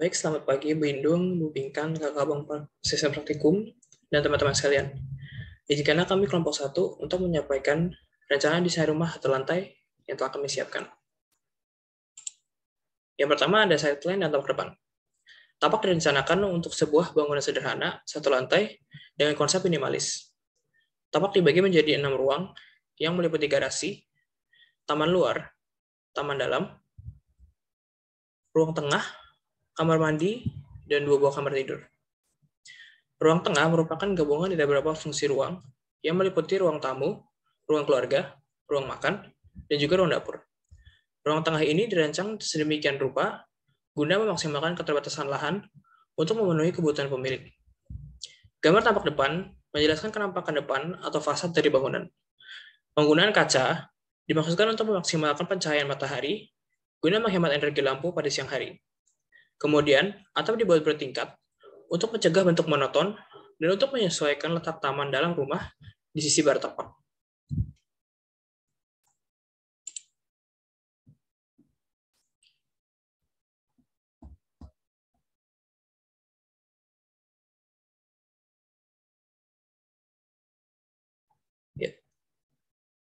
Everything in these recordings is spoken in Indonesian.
Baik, selamat pagi Bu Indung, Bu Bingkan, Kakak Bang Sistem Praktikum, dan teman-teman sekalian. Izinkanlah kami kelompok 1 untuk menyampaikan rencana desain rumah atau lantai yang telah kami siapkan. Yang pertama ada side plan dan tapak depan. Tapak direncanakan untuk sebuah bangunan sederhana, satu lantai, dengan konsep minimalis. Tapak dibagi menjadi 6 ruang yang meliputi garasi, taman luar, taman dalam, ruang tengah, kamar mandi, dan 2 buah kamar tidur. Ruang tengah merupakan gabungan dari beberapa fungsi ruang yang meliputi ruang tamu, ruang keluarga, ruang makan, dan juga ruang dapur. Ruang tengah ini dirancang sedemikian rupa guna memaksimalkan keterbatasan lahan untuk memenuhi kebutuhan pemilik. Gambar tampak depan menjelaskan penampakan depan atau fasad dari bangunan. Penggunaan kaca dimaksudkan untuk memaksimalkan pencahayaan matahari guna menghemat energi lampu pada siang hari. Kemudian, atap dibuat bertingkat untuk mencegah bentuk monoton dan untuk menyesuaikan letak taman dalam rumah di sisi barat tapak. Ya.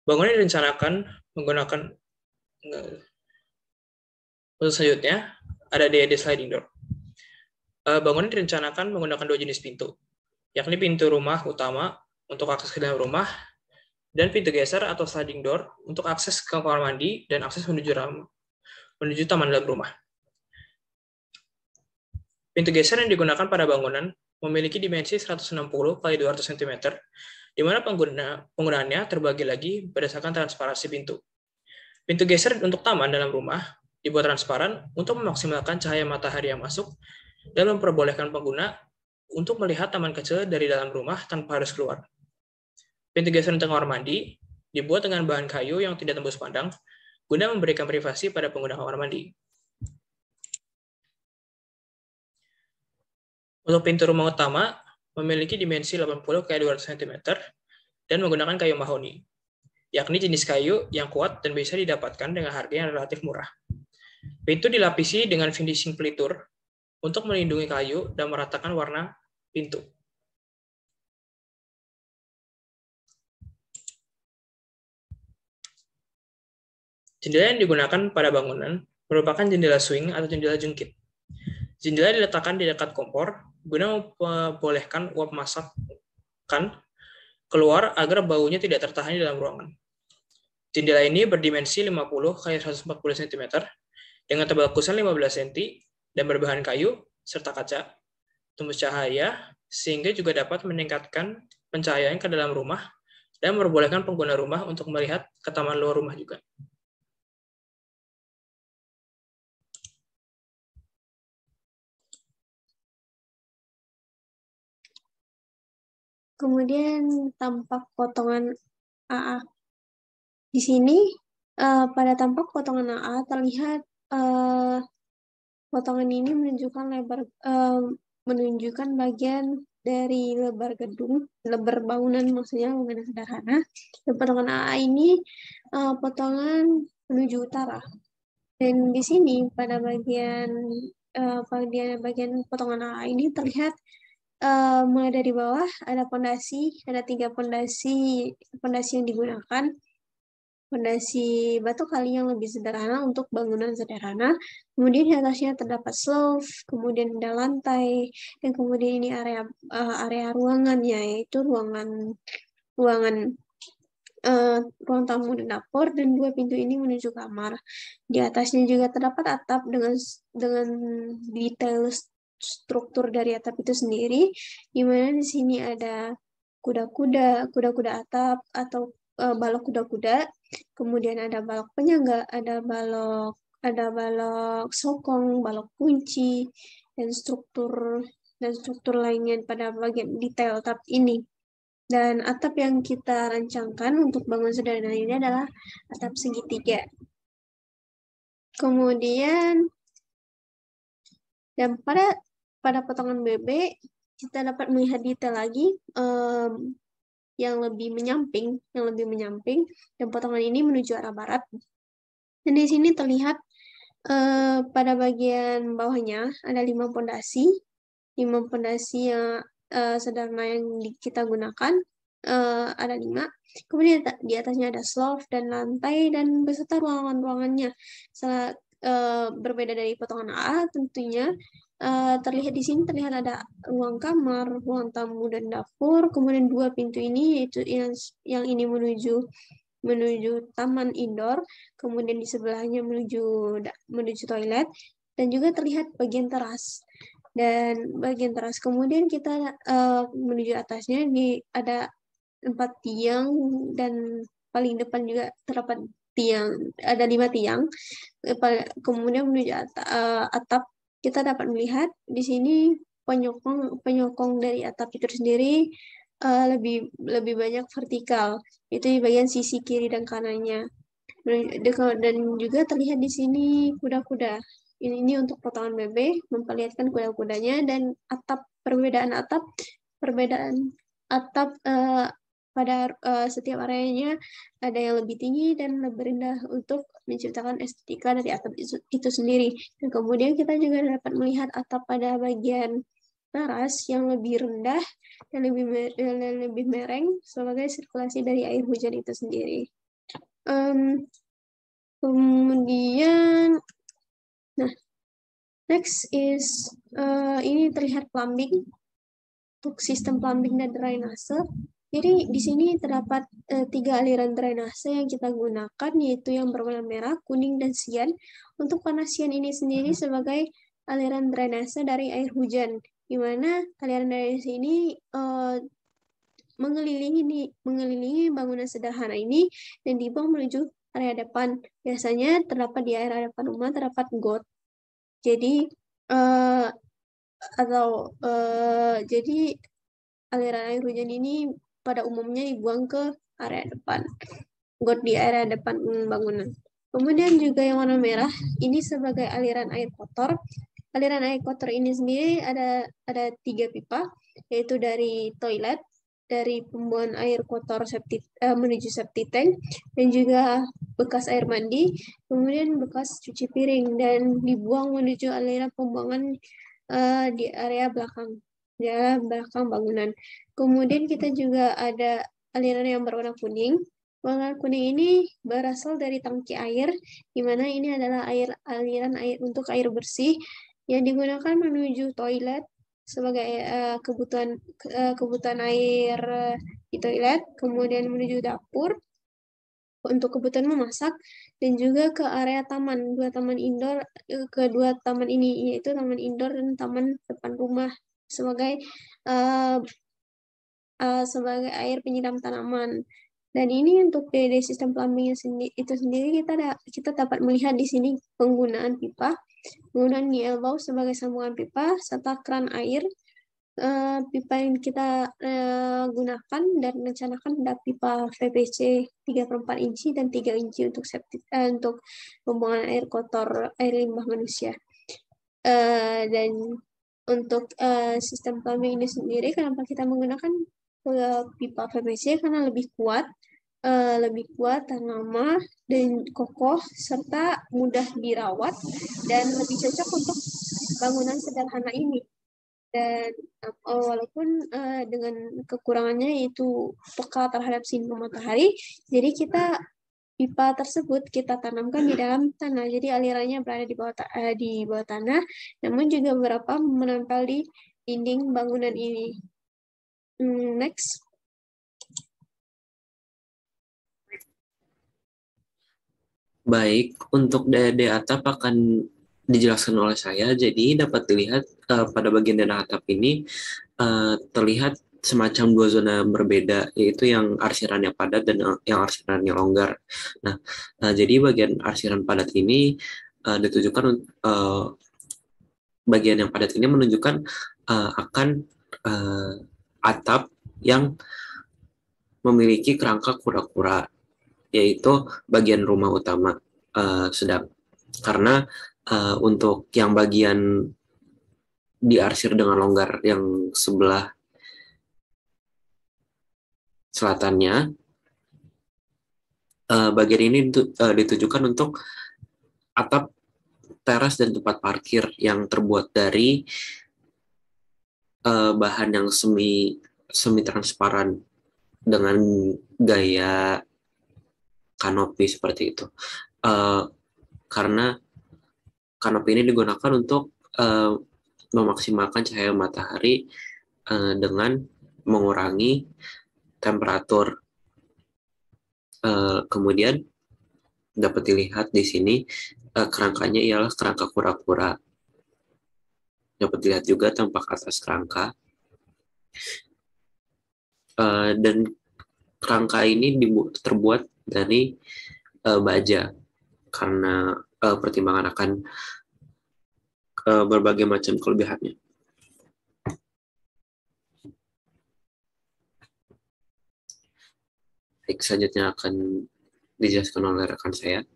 Bangunan direncanakan menggunakan untuk selanjutnya ada DAD sliding door. Bangunan direncanakan menggunakan 2 jenis pintu, yakni pintu rumah utama untuk akses ke dalam rumah dan pintu geser atau sliding door untuk akses ke kamar mandi dan akses menuju taman dalam rumah. Pintu geser yang digunakan pada bangunan memiliki dimensi 160 x 200 cm, di mana penggunaannya terbagi lagi berdasarkan transparansi pintu. Pintu geser untuk taman dalam rumah dibuat transparan untuk memaksimalkan cahaya matahari yang masuk dan memperbolehkan pengguna untuk melihat taman kecil dari dalam rumah tanpa harus keluar. Pintu geser untuk kamar mandi dibuat dengan bahan kayu yang tidak tembus pandang guna memberikan privasi pada pengguna kamar mandi. Untuk pintu rumah utama memiliki dimensi 80 x 200 cm dan menggunakan kayu mahoni, yakni jenis kayu yang kuat dan bisa didapatkan dengan harga yang relatif murah. Pintu dilapisi dengan finishing pelitur untuk melindungi kayu dan meratakan warna pintu. Jendela yang digunakan pada bangunan merupakan jendela swing atau jendela jungkit. Jendela diletakkan di dekat kompor guna membolehkan uap masakan keluar agar baunya tidak tertahan di dalam ruangan. Jendela ini berdimensi 50 x 140 cm dengan tebal kusen 15 cm dan berbahan kayu serta kaca, tembus cahaya, sehingga juga dapat meningkatkan pencahayaan ke dalam rumah dan memperbolehkan pengguna rumah untuk melihat ke taman luar rumah juga. Kemudian tampak potongan AA. Di sini pada tampak potongan AA terlihat potongan ini menunjukkan bagian dari lebar gedung, lebar bangunan maksudnya bangunan sederhana. Dan potongan AA ini potongan menuju utara. Dan di sini pada bagian potongan AA ini terlihat mulai dari bawah ada 3 pondasi yang digunakan. Pondasi batu kali yang lebih sederhana untuk bangunan sederhana. Kemudian di atasnya terdapat slope, kemudian ada lantai, dan kemudian ini area ruangannya, yaitu ruang tamu dan dapur, dan 2 pintu ini menuju kamar. Di atasnya juga terdapat atap dengan detail struktur dari atap itu sendiri, di mana di sini ada kuda-kuda atap atau balok kuda-kuda, kemudian ada balok penyangga, ada balok sokong, balok kunci, dan struktur lainnya pada bagian detail atap ini. Dan atap yang kita rancangkan untuk bangun sederhana ini adalah atap segitiga. Kemudian dan pada potongan BB kita dapat melihat detail lagi yang lebih menyamping, dan potongan ini menuju arah barat. Dan di sini terlihat Pada bagian bawahnya ada 5 pondasi yang sederhana yang kita gunakan, ada 5. Kemudian di atasnya ada slope dan lantai dan beserta ruangan-ruangannya. Berbeda dari potongan A tentunya, terlihat di sini terlihat ada ruang kamar, ruang tamu dan dapur. Kemudian 2 pintu ini yaitu yang ini menuju taman indoor, kemudian di sebelahnya menuju toilet, dan juga terlihat bagian teras. Dan bagian teras kemudian kita menuju atasnya ada 4 tiang, dan paling depan juga terdapat ada 5 tiang. Kemudian menuju atap, kita dapat melihat di sini penyokong dari atap itu sendiri lebih banyak vertikal, itu di bagian sisi kiri dan kanannya. Dan juga terlihat di sini kuda-kuda. Ini untuk potongan bebek, memperlihatkan kuda-kudanya, dan perbedaan atap pada setiap areanya ada yang lebih tinggi dan lebih rendah untuk menciptakan estetika dari atap itu sendiri. Dan kemudian kita juga dapat melihat atap pada bagian teras yang lebih rendah dan lebih mereng sebagai sirkulasi dari air hujan itu sendiri. Kemudian, nah, next is ini terlihat plumbing untuk sistem plumbing dan drainase. Jadi di sini terdapat 3 aliran drainase yang kita gunakan, yaitu yang berwarna merah, kuning, dan sian. Untuk warna sian ini sendiri sebagai aliran drainase dari air hujan, di mana aliran drainase ini mengelilingi bangunan sederhana ini dan dibuang menuju area depan. Biasanya terdapat di area depan rumah terdapat got. Jadi jadi aliran air hujan ini pada umumnya dibuang ke area depan, got di area depan bangunan. Kemudian juga yang warna merah ini sebagai aliran air kotor. Aliran air kotor ini sendiri ada 3 pipa, yaitu dari toilet, dari pembuangan air kotor menuju septic tank, dan juga bekas air mandi, kemudian bekas cuci piring, dan dibuang menuju aliran pembuangan di area belakang bangunan. Kemudian kita juga ada aliran yang berwarna kuning. Warna kuning ini berasal dari tangki air, di mana ini adalah aliran air untuk air bersih yang digunakan menuju toilet sebagai kebutuhan air di toilet, kemudian menuju dapur untuk kebutuhan memasak, dan juga ke area taman, kedua taman ini, yaitu taman indoor dan taman depan rumah sebagai air penyiram tanaman. Dan ini untuk dari sistem plumbing itu sendiri kita dapat melihat di sini penggunaan pipa, penggunaan elbow sebagai sambungan pipa, serta keran air. Pipa yang kita gunakan dan rencanakan adalah pipa PVC 3/4 inci dan 3 inci untuk pembuangan air kotor, air limbah manusia. Dan untuk sistem plumbing ini sendiri, kenapa kita menggunakan pipa PVC? Karena lebih kuat, tahan lama dan kokoh, serta mudah dirawat, dan lebih cocok untuk bangunan sederhana ini. Dan walaupun dengan kekurangannya yaitu peka terhadap sinar matahari, jadi pipa tersebut kita tanamkan di dalam tanah, jadi alirannya berada di bawah tanah, namun juga beberapa menempel di dinding bangunan ini. Next. Baik, untuk daya atap akan dijelaskan oleh saya. Jadi dapat dilihat pada bagian daya atap ini terlihat semacam 2 zona berbeda, yaitu yang arsirannya padat dan yang arsirannya longgar. Nah, jadi bagian arsiran padat ini ditujukan bagian yang padat ini menunjukkan akan atap yang memiliki kerangka kura-kura, yaitu bagian rumah utama. Sedang karena untuk yang bagian diarsir dengan longgar yang sebelah selatannya, bagian ini ditujukan untuk atap teras dan tempat parkir yang terbuat dari bahan yang semi transparan dengan gaya kanopi seperti itu. Karena kanopi ini digunakan untuk memaksimalkan cahaya matahari dengan mengurangi temperatur. Kemudian dapat dilihat di sini kerangkanya ialah kerangka kura-kura. Dapat dilihat juga tampak atas kerangka. Dan kerangka ini terbuat dari baja karena pertimbangan akan berbagai macam kelebihannya. Baik, selanjutnya akan dijelaskan oleh rekan saya.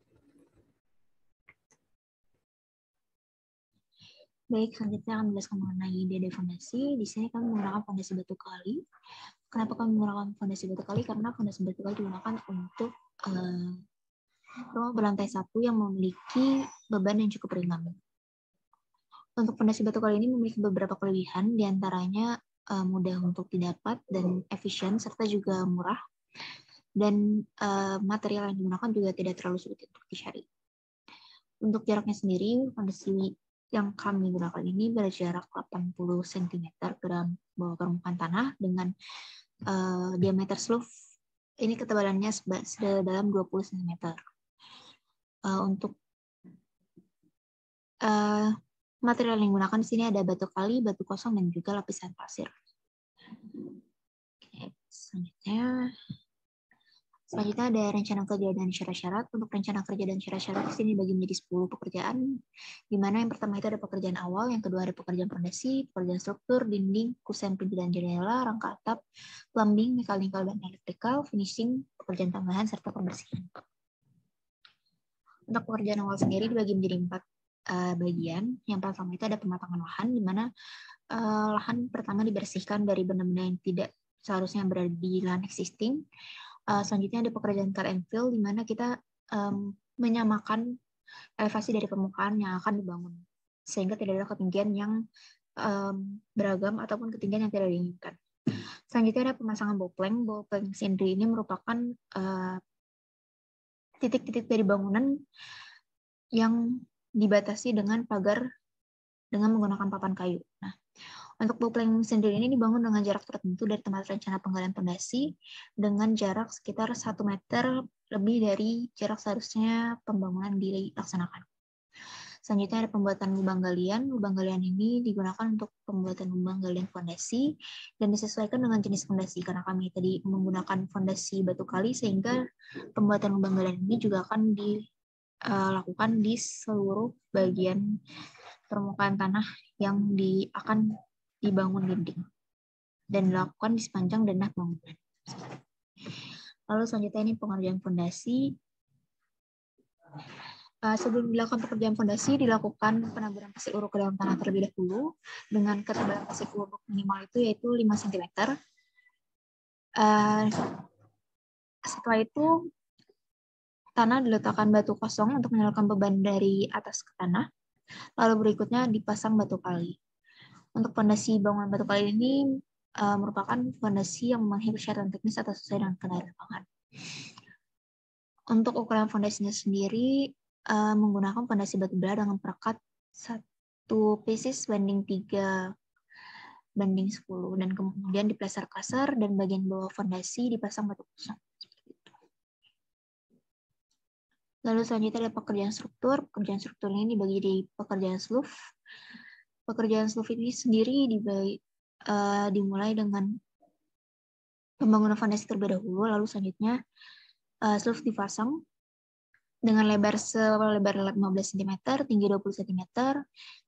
Baik, selanjutnya akan menjelaskan mengenai DD fondasi. Di sini kami menggunakan fondasi batu kali. Kenapa kami menggunakan fondasi batu kali? Karena fondasi batu kali digunakan untuk rumah berlantai satu yang memiliki beban yang cukup ringan. Untuk fondasi batu kali ini memiliki beberapa kelebihan, diantaranya mudah untuk didapat dan efisien, serta juga murah. Dan material yang digunakan juga tidak terlalu sulit untuk dicari. Untuk jaraknya sendiri, fondasi yang kami gunakan ini berjarak 80 cm ke bawah permukaan tanah dengan diameter slope ini ketebalannya dalam 20 cm. Untuk material yang digunakan di sini ada batu kali, batu kosong, dan juga lapisan pasir. Oke, selanjutnya ada rencana kerja dan syarat-syarat. Untuk rencana kerja dan syarat-syarat di sini dibagi menjadi 10 pekerjaan, di mana yang pertama itu ada pekerjaan awal, yang kedua ada pekerjaan fondasi, pekerjaan struktur, dinding, kusen pintu dan jendela, rangka atap, plumbing, mechanical dan electrical, finishing, pekerjaan tambahan, serta pembersihan. Untuk pekerjaan awal sendiri dibagi menjadi 4 bagian. Yang pertama itu ada pematangan lahan, di mana lahan pertama dibersihkan dari benda-benda yang tidak seharusnya berada di lahan existing. Selanjutnya ada pekerjaan cut and fill, di mana kita menyamakan elevasi dari permukaan yang akan dibangun, sehingga tidak ada ketinggian yang beragam ataupun ketinggian yang tidak diinginkan. Selanjutnya ada pemasangan boplank. Boplank sendiri ini merupakan titik-titik dari bangunan yang dibatasi dengan pagar dengan menggunakan papan kayu. Nah, untuk boplank sendiri ini dibangun dengan jarak tertentu dari tempat rencana penggalian fondasi dengan jarak sekitar 1 meter lebih dari jarak seharusnya pembangunan dilaksanakan. Selanjutnya ada pembuatan lubang galian. Lubang galian ini digunakan untuk pembuatan lubang galian fondasi dan disesuaikan dengan jenis fondasi, karena kami tadi menggunakan fondasi batu kali, sehingga pembuatan lubang galian ini juga akan dilakukan di seluruh bagian permukaan tanah yang akan dibangun dinding dan dilakukan di sepanjang denah bangunan. Lalu selanjutnya ini pengerjaan fondasi. Sebelum dilakukan pekerjaan fondasi, dilakukan penaburan pasir uruk ke dalam tanah terlebih dahulu dengan ketebalan pasir uruk minimal itu yaitu 5 cm. Setelah itu tanah diletakkan batu kosong untuk menyalurkan beban dari atas ke tanah. Lalu berikutnya dipasang batu kali. Untuk fondasi bangunan batu kali ini merupakan fondasi yang memenuhi persyaratan teknis atau sesuai dengan keadaan lapangan. Untuk ukuran fondasinya sendiri menggunakan fondasi batu bara dengan perekat 1 pieces banding 3 banding 10 dan kemudian diplaster kasar dan bagian bawah fondasi dipasang batu kosong. Lalu selanjutnya ada pekerjaan struktur. Pekerjaan struktur ini dibagi di pekerjaan sloof. Pekerjaan sloof ini sendiri dimulai dengan pembangunan fondasi terlebih dahulu, lalu selanjutnya sloof dipasang dengan lebar 15 cm, tinggi 20 cm,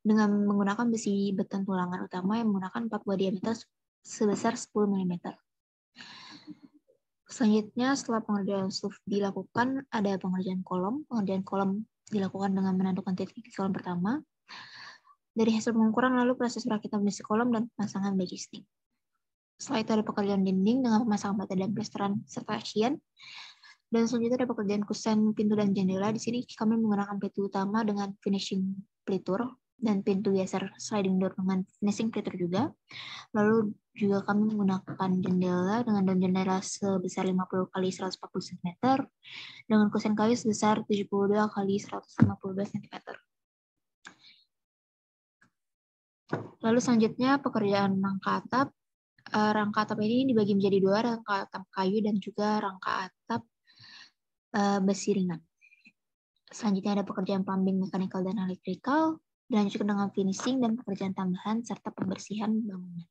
dengan menggunakan besi beton tulangan utama yang menggunakan 4 buah diameter sebesar 10 mm. Selanjutnya, setelah pengerjaan sloof dilakukan, ada pengerjaan kolom. Pengerjaan kolom dilakukan dengan menentukan titik di kolom pertama. Dari hasil pengukuran, lalu proses perakitan besi kolom dan pemasangan baju stick. Setelah itu ada pekerjaan dinding dengan pemasangan bata dan plesteran serta asian. Dan selanjutnya ada pekerjaan kusen pintu dan jendela. Di sini kami menggunakan pintu utama dengan finishing plitur dan pintu geser sliding door dengan finishing plitur juga. Lalu juga kami menggunakan jendela dengan daun jendela sebesar 50 x 140 cm dengan kusen kayu sebesar 72 x 152 cm. Lalu selanjutnya pekerjaan rangka atap. Rangka atap ini dibagi menjadi dua, rangka atap kayu dan juga rangka atap besi ringan. Selanjutnya ada pekerjaan plumbing, mechanical, dan electrical, dilanjutkan dengan finishing dan pekerjaan tambahan serta pembersihan bangunan.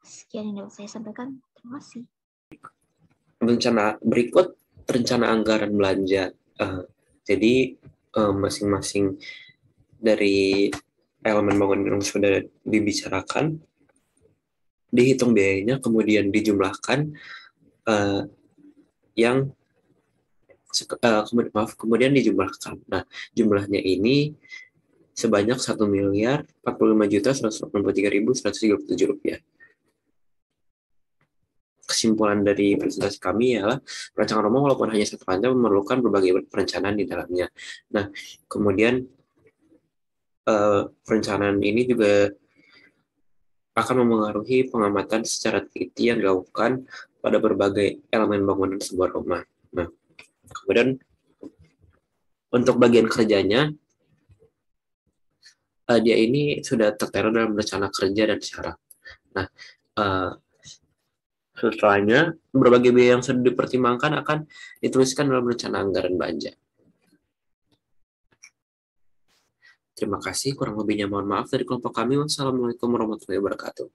Sekian yang dapat saya sampaikan. Terima kasih. Berikut rencana anggaran belanja. Jadi masing-masing dari elemen bangunan yang sudah dibicarakan, dihitung biayanya, kemudian dijumlahkan, kemudian dijumlahkan. Nah, jumlahnya ini sebanyak 1.045.183.137 rupiah. Kesimpulan dari presentasi kami ialah perancangan rumah walaupun hanya satu lantai memerlukan berbagai perencanaan di dalamnya. Nah, kemudian perencanaan ini juga akan memengaruhi pengamatan secara teliti yang dilakukan pada berbagai elemen bangunan sebuah rumah. Nah, kemudian untuk bagian kerjanya, dia ini sudah tertera dalam rencana kerja dan syarat. Nah, setelahnya berbagai biaya yang sudah dipertimbangkan akan dituliskan dalam rencana anggaran belanja. Terima kasih, kurang lebihnya mohon maaf dari kelompok kami. Wassalamualaikum warahmatullahi wabarakatuh.